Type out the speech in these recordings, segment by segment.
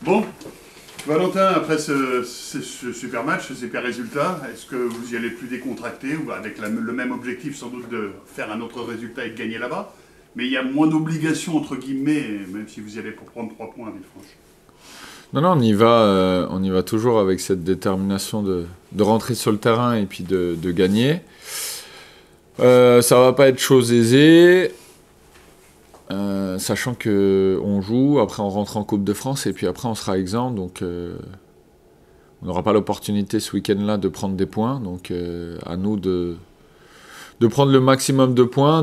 Bon, Valentin, après ce super match, ce super résultat, est-ce que vous y allez plus décontracté ou avec le même objectif sans doute de faire un autre résultat et de gagner là-bas? Mais il y a moins d'obligations entre guillemets, même si vous y allez pour prendre 3 points à Villefranche. Non, on y va toujours avec cette détermination de rentrer sur le terrain et puis de gagner. Ça va pas être chose aisée, sachant qu'on joue, après on rentre en Coupe de France et puis après on sera exempt, donc on n'aura pas l'opportunité ce week-end-là de prendre des points, donc à nous de prendre le maximum de points,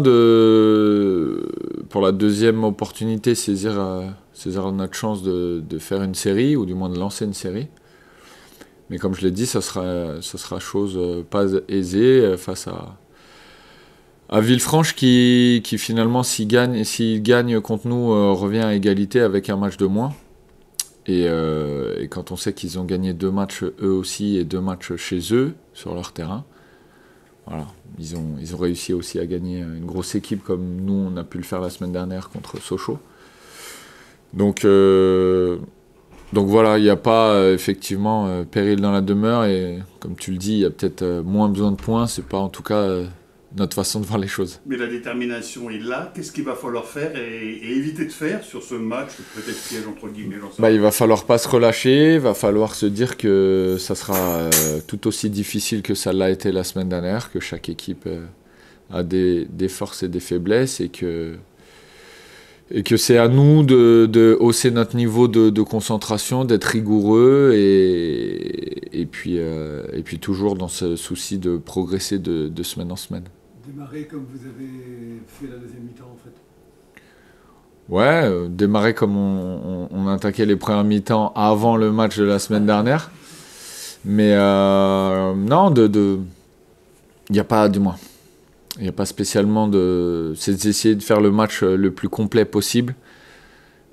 pour la deuxième opportunité saisir notre chance de faire une série, ou du moins de lancer une série. Mais comme je l'ai dit, ça sera chose pas aisée face à Villefranche qui finalement, s'il gagne contre nous, revient à égalité avec un match de moins. Et quand on sait qu'ils ont gagné 2 matchs eux aussi et 2 matchs chez eux sur leur terrain, voilà, ils ont réussi aussi à gagner une grosse équipe comme nous on a pu le faire la semaine dernière contre Sochaux. Donc voilà, il n'y a pas effectivement péril dans la demeure, et comme tu le dis, il y a peut-être moins besoin de points, c'est pas en tout cas notre façon de voir les choses. Mais la détermination est là, qu'est-ce qu'il va falloir faire et éviter de faire sur ce match, peut-être piège entre guillemets? Il va falloir pas se relâcher, il va falloir se dire que ça sera tout aussi difficile que ça l'a été la semaine dernière, que chaque équipe a des forces et des faiblesses, et que c'est à nous de hausser notre niveau de concentration, d'être rigoureux, et puis toujours dans ce souci de progresser de semaine en semaine. Démarrer comme vous avez fait la deuxième mi-temps en fait. Ouais, démarrer comme on attaquait les premières mi-temps avant le match de la semaine dernière. Mais non, il n'y a pas, du moins. Il n'y a pas spécialement c'est d'essayer de faire le match le plus complet possible,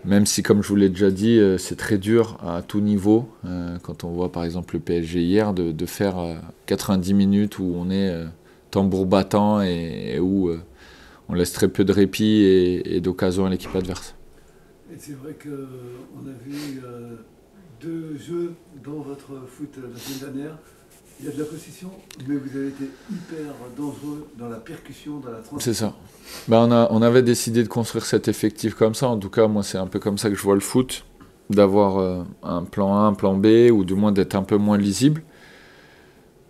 même si, comme je vous l'ai déjà dit, c'est très dur à tout niveau. Quand on voit par exemple le PSG hier, de faire 90 minutes où on est tambour battant et où on laisse très peu de répit et d'occasion à l'équipe adverse. Et c'est vrai qu'on a vu 2 jeux dans votre foot la semaine dernière. Il y a de la possession, mais vous avez été hyper dangereux dans la percussion, dans la transition. C'est ça. On avait décidé de construire cet effectif comme ça. En tout cas, moi, c'est un peu comme ça que je vois le foot, d'avoir un plan A, un plan B, ou du moins d'être un peu moins lisible.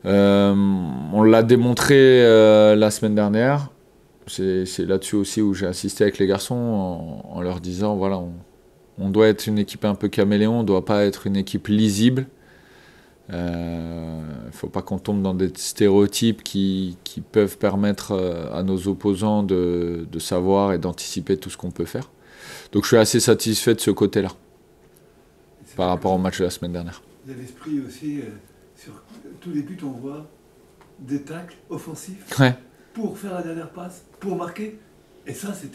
On l'a démontré la semaine dernière. C'est là-dessus aussi où j'ai insisté avec les garçons en leur disant, voilà, on doit être une équipe un peu caméléon, on ne doit pas être une équipe lisible. Il ne faut pas qu'on tombe dans des stéréotypes qui peuvent permettre à nos opposants de savoir et d'anticiper tout ce qu'on peut faire. Donc je suis assez satisfait de ce côté-là, par rapport au match de la semaine dernière. Il y a l'esprit aussi, sur tous les buts on voit des tacles offensifs, ouais, pour faire la dernière passe, pour marquer. Et ça, ça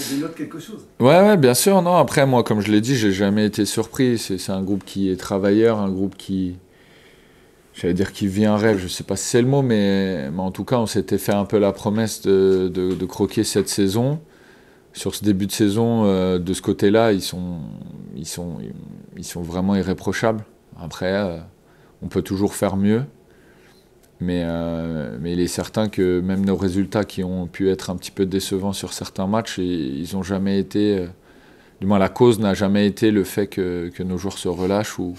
dénote quelque chose. Ouais, bien sûr. Non, après, moi, comme je l'ai dit, j'ai jamais été surpris. C'est un groupe qui est travailleur, un groupe qui, j'allais dire, qui vit un rêve. Je sais pas si c'est le mot, mais en tout cas, on s'était fait un peu la promesse de croquer cette saison. Sur ce début de saison, de ce côté-là, ils sont vraiment irréprochables. Après, on peut toujours faire mieux. Mais il est certain que même nos résultats qui ont pu être un petit peu décevants sur certains matchs, ils n'ont jamais été, du moins la cause n'a jamais été le fait que nos joueurs se relâchent ou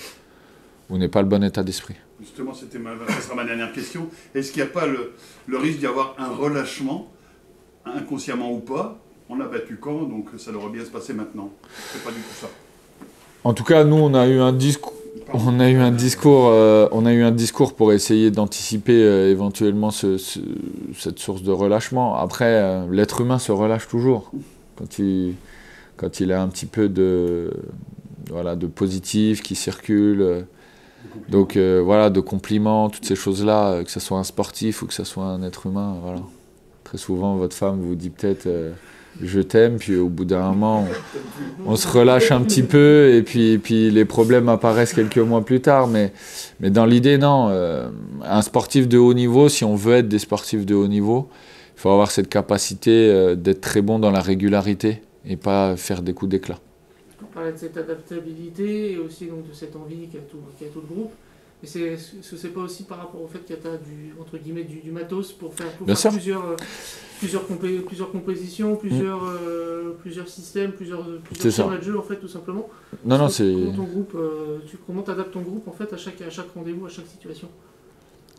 n'aient pas le bon état d'esprit. Justement, ça sera ma dernière question. Est-ce qu'il n'y a pas le risque d'y avoir un relâchement, inconsciemment ou pas? On a battu Caen, donc ça devrait bien se passer maintenant. C'est pas du tout ça. En tout cas, nous, on a eu un discours. On a eu un discours pour essayer d'anticiper éventuellement cette source de relâchement. Après, l'être humain se relâche toujours quand il a un petit peu de positif qui circule. Donc de compliments, toutes ces choses-là, que ce soit un sportif ou que ce soit un être humain. Voilà. Très souvent, votre femme vous dit peut-être je t'aime, puis au bout d'un moment, on se relâche un petit peu, et puis les problèmes apparaissent quelques mois plus tard. Mais dans l'idée, non. Un sportif de haut niveau, si on veut être des sportifs de haut niveau, il faut avoir cette capacité d'être très bon dans la régularité et pas faire des coups d'éclat. parlais de cette adaptabilité et aussi donc, de cette envie qu'a tout le groupe. Mais est-ce que c'est pas aussi par rapport au fait que tu as entre guillemets, du matos pour faire plusieurs compositions, plusieurs systèmes, plusieurs schémas de jeu en fait tout simplement. Non, c'est... Comment t'adaptes ton groupe en fait à chaque rendez-vous, à chaque situation?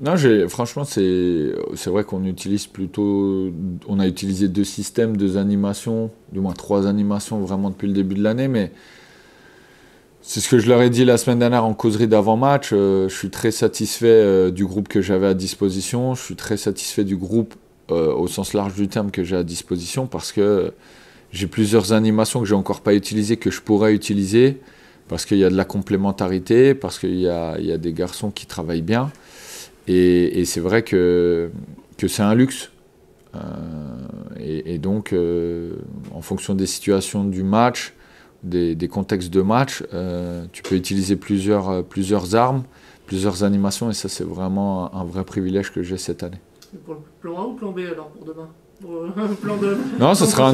Non, franchement, c'est vrai qu'on utilise on a utilisé 2 systèmes, 2 animations, du moins 3 animations vraiment depuis le début de l'année, mais c'est ce que je leur ai dit la semaine dernière en causerie d'avant-match. Je suis très satisfait du groupe que j'avais à disposition. Je suis très satisfait du groupe au sens large du terme que j'ai à disposition parce que j'ai plusieurs animations que j'ai encore pas utilisées, que je pourrais utiliser parce qu'il y a de la complémentarité, parce qu'il y a des garçons qui travaillent bien. Et c'est vrai que c'est un luxe. Et donc, en fonction des situations du match, des contextes de match, tu peux utiliser plusieurs armes, plusieurs animations, et ça c'est vraiment un vrai privilège que j'ai cette année. Et pour le plan A ou plan B alors pour demain? Non, ça sera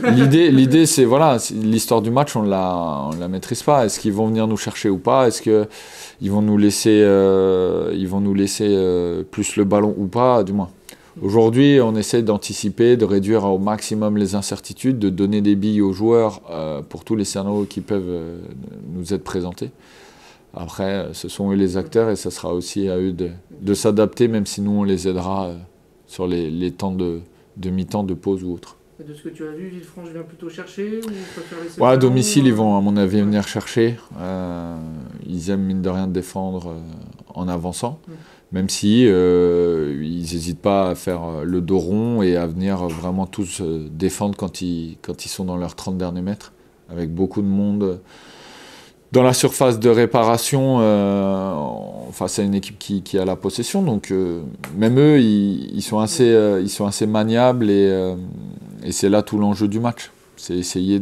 l'idée c'est voilà, l'histoire du match on la maîtrise pas. Est-ce qu'ils vont venir nous chercher ou pas? Est-ce que ils vont nous laisser plus le ballon ou pas? Du moins. Aujourd'hui, on essaie d'anticiper, de réduire au maximum les incertitudes, de donner des billes aux joueurs pour tous les scénarios qui peuvent nous être présentés. Après, ce sont eux les acteurs et ça sera aussi à eux de s'adapter, même si nous, on les aidera sur les temps de mi-temps, de pause ou autre. Et de ce que tu as vu, Villefranche vient plutôt chercher ou préfère laisser à domicile, ils vont, à mon avis, venir chercher. Ils aiment, mine de rien, défendre en avançant. Même si ils n'hésitent pas à faire le dos rond et à venir vraiment tous défendre quand ils sont dans leurs 30 derniers mètres, avec beaucoup de monde dans la surface de réparation face à une équipe qui a la possession. Donc même eux, ils sont assez maniables et c'est là tout l'enjeu du match. C'est essayer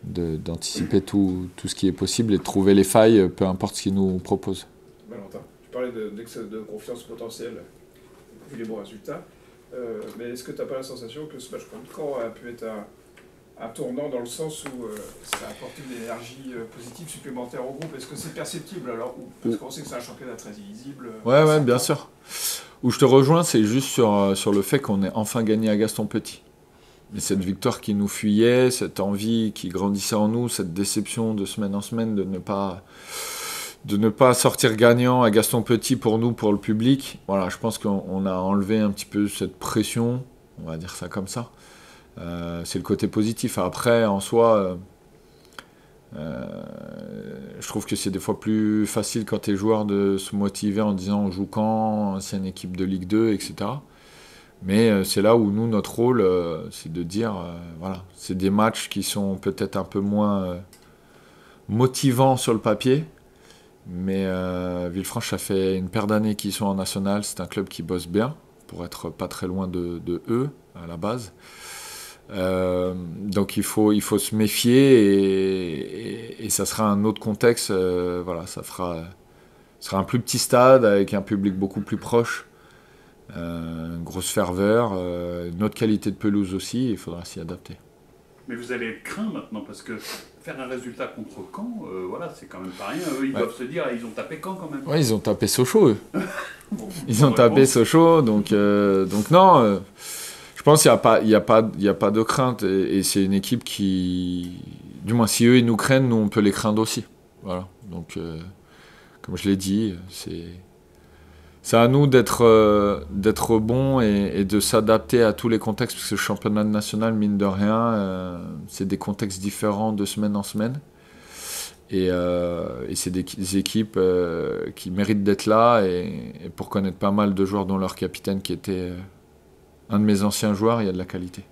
d'anticiper tout ce qui est possible et de trouver les failles, peu importe ce qu'ils nous proposent. Valentin, tu parlais de confiance potentielle, vu les bons résultats, mais est-ce que tu n'as pas la sensation que ce match contre Caen a pu être un tournant dans le sens où ça a apporté une énergie positive supplémentaire au groupe? Est-ce que c'est perceptible alors? Parce qu'on sait que c'est un championnat très illisible. Ouais, bien sûr. Où je te rejoins, c'est juste sur le fait qu'on ait enfin gagné à Gaston-Petit. Et cette victoire qui nous fuyait, cette envie qui grandissait en nous, cette déception de semaine en semaine de ne pas sortir gagnant à Gaston-Petit pour nous, pour le public. Voilà, je pense qu'on a enlevé un petit peu cette pression, on va dire ça comme ça. C'est le côté positif. Après, en soi, je trouve que c'est des fois plus facile quand tu es joueur de se motiver en disant on joue Caen, c'est une équipe de Ligue 2, etc. Mais c'est là où nous, notre rôle, c'est de dire, voilà, c'est des matchs qui sont peut-être un peu moins motivants sur le papier. Mais Villefranche, ça fait une paire d'années qu'ils sont en national. C'est un club qui bosse bien, pour être pas très loin de eux, à la base. Donc il faut se méfier et ça sera un autre contexte. Voilà, ça sera un plus petit stade avec un public beaucoup plus proche, une grosse ferveur, une autre qualité de pelouse aussi. Il faudra s'y adapter. Mais vous allez être craint maintenant parce que faire un résultat contre Caen, voilà, c'est quand même pas rien. Eux, ils doivent se dire, ils ont tapé Caen quand même. Ouais, ils ont tapé Sochaux, eux. Ils ont tapé Sochaux, donc non. Je pense qu'il n'y a pas de crainte et c'est une équipe qui, du moins si eux ils nous craignent, nous on peut les craindre aussi. Voilà. Donc comme je l'ai dit, c'est à nous d'être bons et de s'adapter à tous les contextes parce que le championnat national, mine de rien, c'est des contextes différents de semaine en semaine et c'est des équipes qui méritent d'être là et pour connaître pas mal de joueurs dont leur capitaine qui était un de mes anciens joueurs, il y a de la qualité.